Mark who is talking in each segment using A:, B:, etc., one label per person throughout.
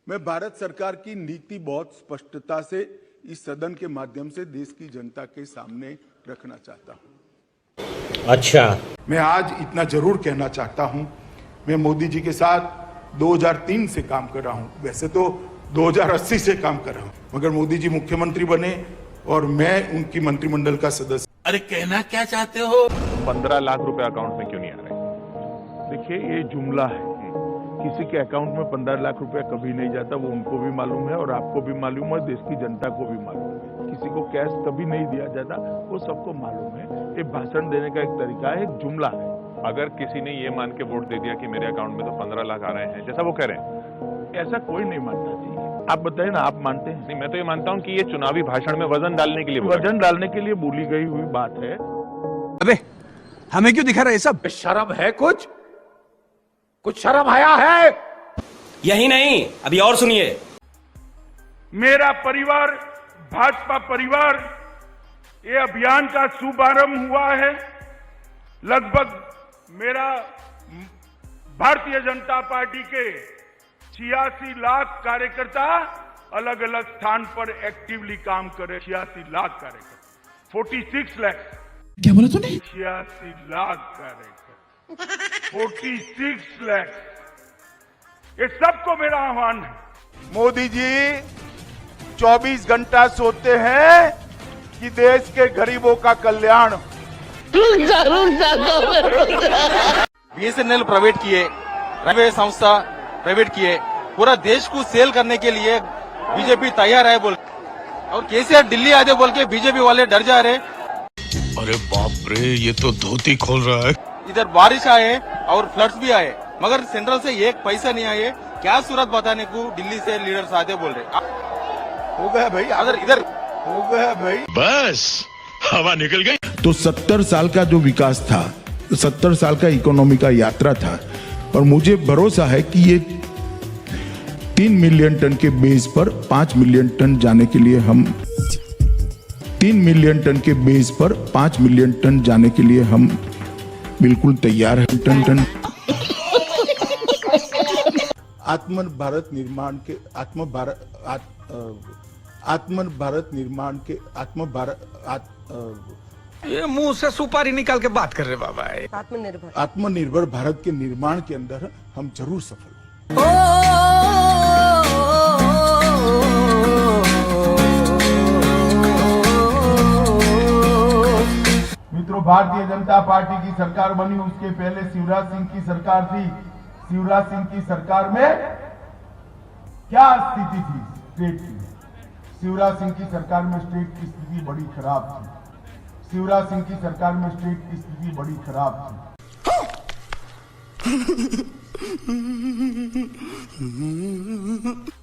A: मैं भारत सरकार की नीति बहुत स्पष्टता से इस सदन के माध्यम से देश की जनता के सामने रखना चाहता हूं।
B: अच्छा,
A: मैं आज इतना जरूर कहना चाहता हूं, मैं मोदी जी के साथ 2003 से काम कर रहा हूं, वैसे तो 2080 से काम कर रहा हूं, मगर मोदी जी मुख्यमंत्री बने और मैं उनकी मंत्रिमंडल का सदस्य।
C: अरे कहना क्या चाहते हो?
D: 15 लाख रुपए अकाउंट में क्यों नहीं आ रहे? देखिए, ये जुमला है। किसी के अकाउंट में 15 लाख रुपया कभी नहीं जाता, वो उनको भी मालूम है और आपको भी मालूम है, देश की जनता को भी मालूम है। किसी को कैश कभी नहीं दिया जाता, वो सबको मालूम है। ये भाषण देने का एक तरीका है, एक जुमला है।
E: अगर किसी ने ये मान के वोट दे दिया कि मेरे अकाउंट में तो 15 लाख आ रहे हैं, जैसा वो कह रहे हैं,
D: ऐसा कोई नहीं मानना चाहिए। आप बताइए ना, आप मानते हैं?
E: नहीं, मैं तो ये मानता हूं कि ये चुनावी भाषण में वजन डालने के लिए
D: वजन डालने के लिए बोली गई हुई बात है।
C: अबे हमें क्यों दिखा रहा है सब? शर्म है? कुछ शर्म आया है?
B: यही नहीं, अभी और सुनिए।
D: मेरा परिवार, भाजपा परिवार, ये अभियान का शुभारंभ हुआ है। लगभग मेरा भारतीय जनता पार्टी के 86 लाख कार्यकर्ता अलग अलग स्थान पर एक्टिवली काम कर रहे। 86 लाख कार्यकर्ता, 46 लाख।
C: क्या बोला तूने?
D: 86 लाख कार्यकर्ता, 46 लाख। ये सबको मेरा आह्वान है। मोदी जी 24 घंटा सोते हैं कि देश के गरीबों का कल्याण।
F: बीएसएनएल प्राइवेट किए, रेलवे संस्था प्राइवेट किए, पूरा देश को सेल करने के लिए बीजेपी तैयार है बोल, और केसीआर दिल्ली आते बोल के बीजेपी वाले डर जा रहे।
C: अरे बाप रे, ये तो धोती खोल रहा है।
F: इधर बारिश आए और फ्लड्स भी आए, मगर सेंट्रल से एक पैसा नहीं आए। क्या सूरत बताने को दिल्ली से लीडर्स आते बोल रहे।
A: हो गया भाई, इधर हो गया भाई,
C: बस हवा निकल गई।
G: तो 70 साल का जो विकास था, 70 साल का इकोनॉमी का यात्रा था, और मुझे भरोसा है कि ये 3 मिलियन टन के बेस पर 5 मिलियन टन जाने के लिए हम 3 मिलियन टन के बेस पर 5 मिलियन टन जाने के लिए हम बिल्कुल तैयार हैं। टन आत्म भारत निर्माण के
C: ये मुंह से सुपारी निकाल के बात कर रहे बाबा।
A: आत्मनिर्भर भारत के निर्माण के अंदर हम जरूर सफल हों।
H: मित्रों, भारतीय जनता पार्टी की सरकार बनी, उसके पहले शिवराज सिंह की सरकार थी। शिवराज सिंह की सरकार में क्या स्थिति थी स्टेट की? शिवराज सिंह की सरकार में स्टेट की स्थिति बड़ी खराब थी। शिवराज सिंह की सरकार में स्टेट की स्थिति बड़ी खराब थी।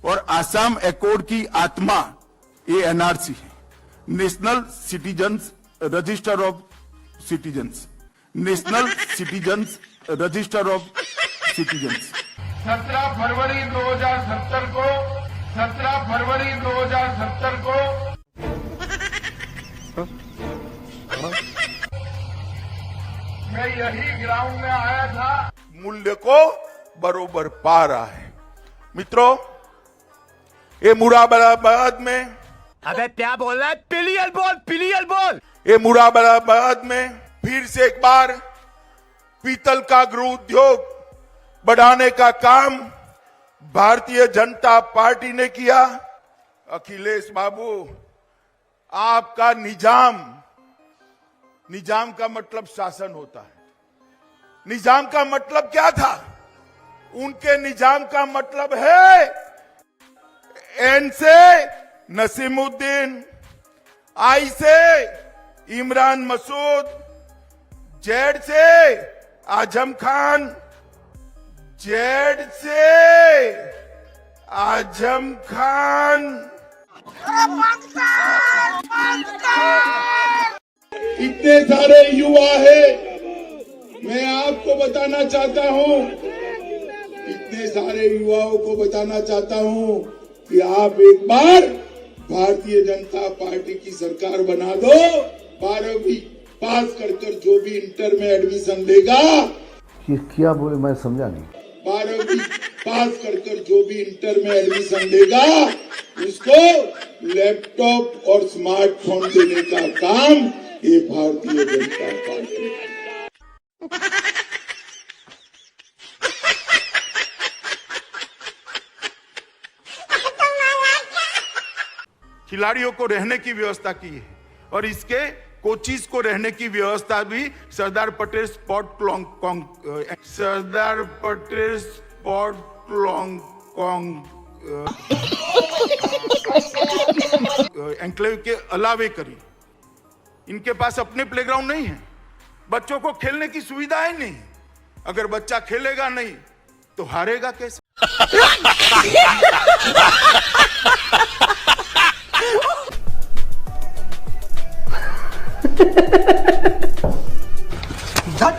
A: और आसाम एकॉर्ड की आत्मा ये एनआरसी है, national citizens register of citizens, national citizens register of citizens.
H: 17 फरवरी 2070 को 17 फरवरी 2070 को मैं यही ग्राउंड में आया था।
A: मूल्य को बरोबर पा रहा है। मित्रों, ये मुरादाबाद में,
C: अबे क्या बोल रहा है? पिलियल बोल।
A: ये मुरादाबाद में फिर से एक बार पीतल का गृह उद्योग बढ़ाने का काम भारतीय जनता पार्टी ने किया। अखिलेश बाबू, आपका निजाम का मतलब शासन होता है। निजाम का मतलब क्या था? उनके निजाम का मतलब है एन से नसीमुद्दीन, आई से इमरान मसूद, जेड से आजम खान, जेड से आजम खान।
H: इतने सारे युवा हैं, मैं आपको बताना चाहता हूं, इतने सारे युवाओं को बताना चाहता हूं कि आप एक बार भारतीय जनता पार्टी की सरकार बना दो। 12वीं पास कर जो भी इंटर में एडमिशन लेगा,
I: ये क्या बोले मैं समझा नहीं।
A: पास कर जो भी इंटर में एडमिशन लेगा उसको लैपटॉप और स्मार्टफोन देने का काम ये भारतीय जनता पार्टी खिलाड़ियों को रहने की व्यवस्था की है और इसके कोचिज को रहने की व्यवस्था भी सरदार पटेल एन्क्लेव के अलावे करी। इनके पास अपने प्लेग्राउंड नहीं है, बच्चों को खेलने की सुविधा ही नहीं। अगर बच्चा खेलेगा नहीं तो हारेगा कैसे?
I: झट